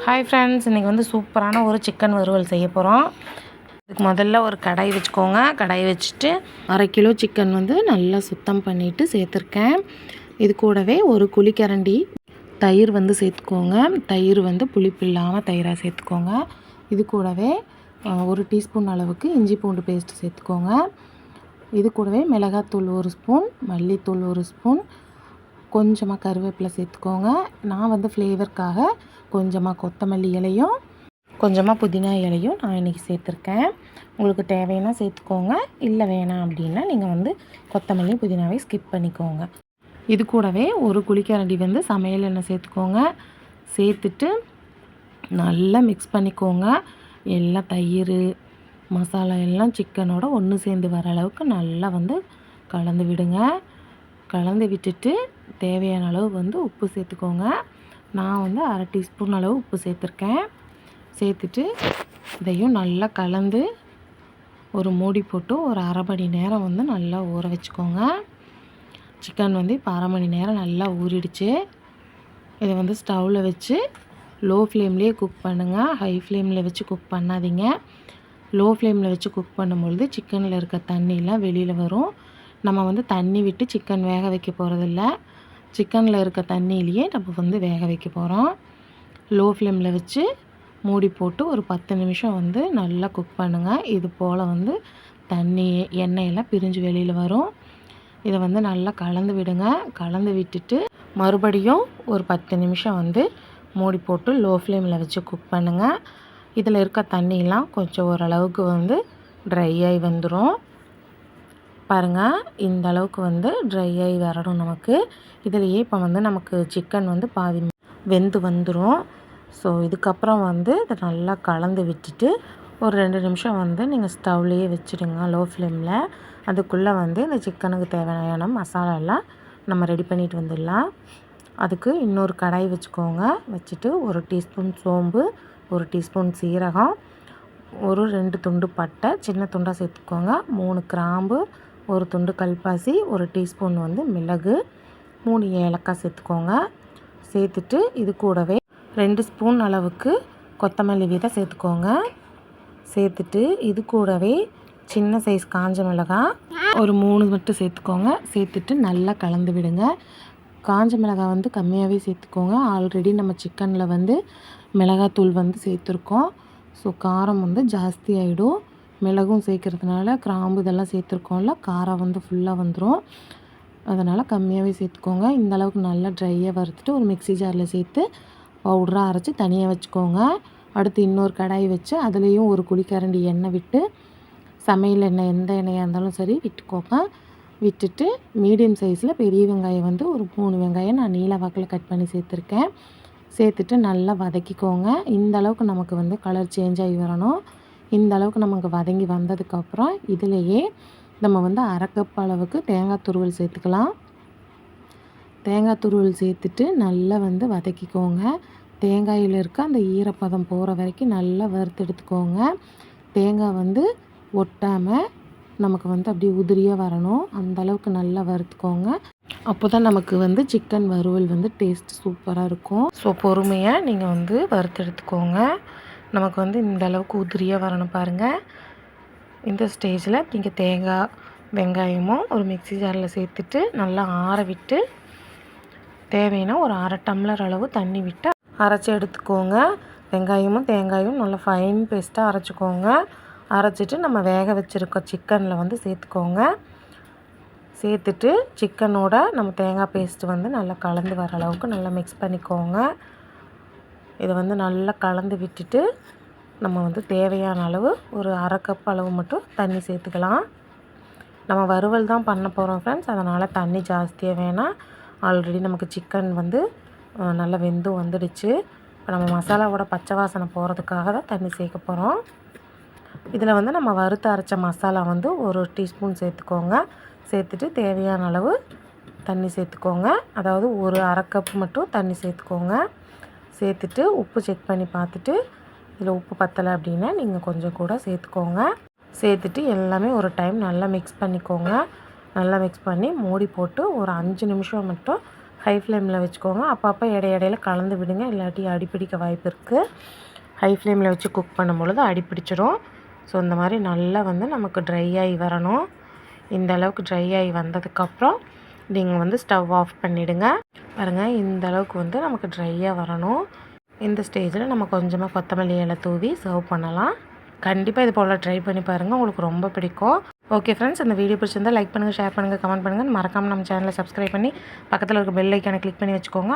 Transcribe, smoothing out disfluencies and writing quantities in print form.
Hi friends, இன்றைக்கி வந்து சூப்பரான ஒரு சிக்கன் வறுவல் செய்ய போகிறோம். இதுக்கு முதல்ல ஒரு கடாய் வச்சுக்கோங்க. கடாய் வச்சுட்டு 1/2 கிலோ சிக்கன் வந்து நல்லா சுத்தம் பண்ணிவிட்டு சேர்த்துருக்கேன். இது கூடவே ஒரு குழிக்கரண்டி தயிர் வந்து சேர்த்துக்கோங்க. தயிர் வந்து புளிப்பு இல்லாமல் தயிராக சேர்த்துக்கோங்க. இது கூடவே 1 டீஸ்பூன் அளவுக்கு இஞ்சி பூண்டு பேஸ்ட்டு சேர்த்துக்கோங்க. இது கூடவே மிளகாத்தூள் 1 ஸ்பூன், மல்லித்தூள் 1 ஸ்பூன், கொஞ்சமாக கருவேப்பிலை சேர்த்துக்கோங்க. நான் வந்து ஃப்ளேவருக்காக கொஞ்சமாக கொத்தமல்லி இலையும் கொஞ்சமாக புதினா இலையும் நான் இன்றைக்கி சேர்த்துருக்கேன். உங்களுக்கு தேவைன்னா சேர்த்துக்கோங்க, இல்லை வேணாம் அப்படின்னா நீங்கள் வந்து கொத்தமல்லி புதினாவை ஸ்கிப் பண்ணிக்கோங்க. இது கூடவே ஒரு குழிக்கரண்டி வந்து சமையல் எண்ணெய் சேர்த்துக்கோங்க. சேர்த்துட்டு நல்லா மிக்ஸ் பண்ணிக்கோங்க. எல்லாம் தயிர் மசாலா எல்லாம் சிக்கனோட ஒன்று சேர்ந்து வர அளவுக்கு நல்லா வந்து கலந்து விடுங்க. கலந்து விட்டுட்டு தேவையான அளவு வந்து உப்பு சேர்த்துக்கோங்க. நான் வந்து 1/2 டீஸ்பூன் அளவு உப்பு சேர்த்துருக்கேன். சேர்த்துட்டு இதையும் நல்லா கலந்து ஒரு மூடி போட்டு ஒரு 1/2 மணி நேரம் வந்து நல்லா ஊற வச்சுக்கோங்க. சிக்கன் வந்து இப்போ 1/2 மணி நேரம் நல்லா ஊறிடுச்சு. இதை வந்து ஸ்டவ்வில் வச்சு லோ ஃப்ளேம்லேயே குக் பண்ணுங்கள். ஹை ஃப்ளேமில் வச்சு குக் பண்ணாதீங்க. லோ ஃப்ளேமில் வச்சு குக் பண்ணும்பொழுது சிக்கனில் இருக்க தண்ணியெலாம் வெளியில் வரும். நம்ம வந்து தண்ணி விட்டு சிக்கன் வேக வைக்க போகிறதில்ல. சிக்கனில் இருக்க தண்ணியிலையே நம்ம வந்து வேக வைக்க போகிறோம். லோ ஃப்ளேமில் வச்சு மூடி போட்டு ஒரு 10 நிமிஷம் வந்து நல்லா குக் பண்ணுங்கள். இது போல் வந்து தண்ணி எண்ணெயெல்லாம் பிரிஞ்சு வெளியில் வரும். இதை வந்து நல்லா கலந்து விடுங்க. கலந்து விட்டுட்டு மறுபடியும் ஒரு 10 நிமிஷம் வந்து மூடி போட்டு லோ ஃப்ளேமில் வச்சு குக் பண்ணுங்கள். இதில் இருக்க தண்ணியெலாம் கொஞ்சம் ஓரளவுக்கு வந்து ட்ரை ஆகி வந்துடும். பாருங்கள், இந்த அளவுக்கு வந்து ட்ரை ஆகி வரணும் நமக்கு. இதிலையே இப்போ வந்து நமக்கு சிக்கன் வந்து பாதி வெந்து வந்துடும். ஸோ இதுக்கப்புறம் வந்து இதை நல்லா கலந்து விட்டுட்டு ஒரு 2 நிமிஷம் வந்து நீங்கள் ஸ்டவ்லேயே வச்சுடுங்க லோ ஃப்ளேமில். அதுக்குள்ளே வந்து இந்த சிக்கனுக்கு தேவையான மசாலாலாம் நம்ம ரெடி பண்ணிட்டு வந்துடலாம். அதுக்கு இன்னொரு கடாய் வச்சுக்கோங்க. வச்சுட்டு 1 டீஸ்பூன் சோம்பு, 1 டீஸ்பூன் சீரகம், ஒரு 2 துண்டு பட்டை சின்ன துண்டாக சேர்த்துக்கோங்க, 3 கிராம்பு, 1 துண்டு கல்பாசி, 1 டீஸ்பூன் வந்து மிளகு, 3 ஏலக்காய் சேர்த்துக்கோங்க. சேர்த்துட்டு இது கூடவே 2 ஸ்பூன் அளவுக்கு கொத்தமல்லி விதை சேர்த்துக்கோங்க. சேர்த்துட்டு இது கூடவே சின்ன சைஸ் காஞ்ச மிளகாய் ஒரு 3 மட்டும் சேர்த்துக்கோங்க. சேர்த்துட்டு நல்லா கலந்து விடுங்க. காஞ்ச மிளகாய் வந்து கம்மியாகவே சேர்த்துக்கோங்க. ஆல்ரெடி நம்ம சிக்கனில் வந்து மிளகாத்தூள் வந்து சேர்த்துருக்கோம். ஸோ காரம் வந்து ஜாஸ்தி ஆகிடும். மிளகும் சேர்க்குறதுனால கிராம்பு இதெல்லாம் சேர்த்துருக்கோம்ல, காரம் வந்து ஃபுல்லாக வந்துடும். அதனால் கம்மியாகவே சேர்த்துக்கோங்க. இந்த அளவுக்கு நல்லா ட்ரையாக வறுத்துட்டு ஒரு மிக்ஸி ஜாரில் சேர்த்து பவுடராக அரைச்சி தனியாக வச்சுக்கோங்க. அடுத்து இன்னொரு கடாய் வச்சு அதுலேயும் ஒரு குழிக்கரண்டி எண்ணெய் விட்டு, சமையல் எண்ணெய் எந்த எண்ணெயாக இருந்தாலும் சரி விட்டுக்கோங்க. விட்டுட்டு மீடியம் சைஸில் பெரிய வெங்காயம் வந்து ஒரு 3 வெங்காயம் நான் நீல வாக்கில் கட் பண்ணி சேர்த்துருக்கேன். சேர்த்துட்டு நல்லா வதக்கிக்கோங்க. இந்த அளவுக்கு நமக்கு வந்து கலர் சேஞ்ச் ஆகி வரணும். இந்த அளவுக்கு நமக்கு வதங்கி வந்ததுக்கப்புறம் இதிலையே நம்ம வந்து 1/2 கப் அளவுக்கு தேங்காய் துருவல் சேர்த்துக்கலாம். தேங்காய் துருவல் சேர்த்துட்டு நல்லா வந்து வதக்கிக்கோங்க. தேங்காயில் இருக்க அந்த ஈரப்பதம் போகிற வரைக்கும் நல்லா வறுத்து எடுத்துக்கோங்க. தேங்காய் வந்து ஒட்டாமல் நமக்கு வந்து அப்படியே உதிரியாக வரணும். அந்த அளவுக்கு நல்லா வறுத்துக்கோங்க. அப்போ தான் நமக்கு வந்து சிக்கன் வறுவல் வந்து டேஸ்ட் சூப்பராக இருக்கும். ஸோ பொறுமையாக நீங்கள் வந்து வறுத்து எடுத்துக்கோங்க. நமக்கு வந்து இந்த அளவுக்கு உதிரியாக வரணும் பாருங்கள். இந்த ஸ்டேஜில் நீங்கள் தேங்காய் வெங்காயமும் ஒரு மிக்ஸி ஜாரில் சேர்த்துட்டு நல்லா ஆற விட்டு தேவைன்னா ஒரு 1/2 டம்ளர் அளவு தண்ணி விட்டு அரைச்சி எடுத்துக்கோங்க. வெங்காயமும் தேங்காயும் நல்லா ஃபைன் பேஸ்ட்டாக அரைச்சிக்கோங்க. அரைச்சிட்டு நம்ம வேக வச்சுருக்க சிக்கனில் வந்து சேர்த்துக்கோங்க. சேர்த்துட்டு சிக்கனோட நம்ம தேங்காய் பேஸ்ட்டு வந்து நல்லா கலந்து வர அளவுக்கு நல்லா மிக்ஸ் பண்ணிக்கோங்க. இதை வந்து நல்லா கலந்து விட்டுட்டு நம்ம வந்து தேவையான அளவு ஒரு 1/2 கப் அளவு மட்டும் தண்ணி சேர்த்துக்கலாம். நம்ம வறுவல் தான் பண்ண போகிறோம் ஃப்ரெண்ட்ஸ், அதனால் தண்ணி ஜாஸ்தியாக வேணாம். ஆல்ரெடி நமக்கு சிக்கன் வந்து நல்லா வெந்தும் வந்துடுச்சு. இப்போ நம்ம மசாலாவோட பச்சை வாசனை போகிறதுக்காக தான் தண்ணி சேர்க்க போகிறோம். இதில் வந்து நம்ம வறுத்து அரைச்ச மசாலா வந்து 1 டீஸ்பூன் சேர்த்துக்கோங்க. சேர்த்துட்டு தேவையான அளவு தண்ணி சேர்த்துக்கோங்க. அதாவது ஒரு 1/2 கப் மட்டும் தண்ணி சேர்த்துக்கோங்க. சேர்த்துட்டு உப்பு செக் பண்ணி பார்த்துட்டு இதில் உப்பு பத்தலை அப்படின்னா நீங்கள் கொஞ்சம் கூட சேர்த்துக்கோங்க. சேர்த்துட்டு எல்லாமே ஒரு டைம் நல்லா மிக்ஸ் பண்ணிக்கோங்க. நல்லா மிக்ஸ் பண்ணி மூடி போட்டு ஒரு 5 நிமிஷம் மட்டும் ஹை ஃப்ளேமில் வச்சுக்கோங்க. அப்பப்போ இடையில கலந்து விடுங்க, இல்லாட்டி அடிப்பிடிக்க வாய்ப்பு இருக்குது. ஹை ஃப்ளேமில் வச்சு குக் பண்ணும்பொழுது அடிப்பிடிச்சிரும். ஸோ இந்த மாதிரி நல்லா வந்து நமக்கு ட்ரை ஆகி வரணும். இந்த அளவுக்கு ட்ரை ஆகி வந்ததுக்கப்புறம் நீங்கள் வந்து ஸ்டவ் ஆஃப் பண்ணிவிடுங்க. பாருங்கள், இந்த அளவுக்கு வந்து நமக்கு ட்ரையாக வரணும். இந்த ஸ்டேஜில் நம்ம கொஞ்சமாக கொத்தமல்லி இலை தூவி சர்வ் பண்ணலாம். கண்டிப்பாக இது போல் ட்ரை பண்ணி பாருங்கள், உங்களுக்கு ரொம்ப பிடிக்கும். ஓகே ஃப்ரெண்ட்ஸ், இந்த வீடியோ பிடிச்சிருந்தால் லைக் பண்ணுங்கள், ஷேர் பண்ணுங்கள், கமெண்ட் பண்ணுங்கள். மறக்காமல் நம்ம சேனலை சப்ஸ்கிரைப் பண்ணி பக்கத்தில் இருக்க பெல் ஐக்கானை கிளிக் பண்ணி வச்சுக்கோங்க.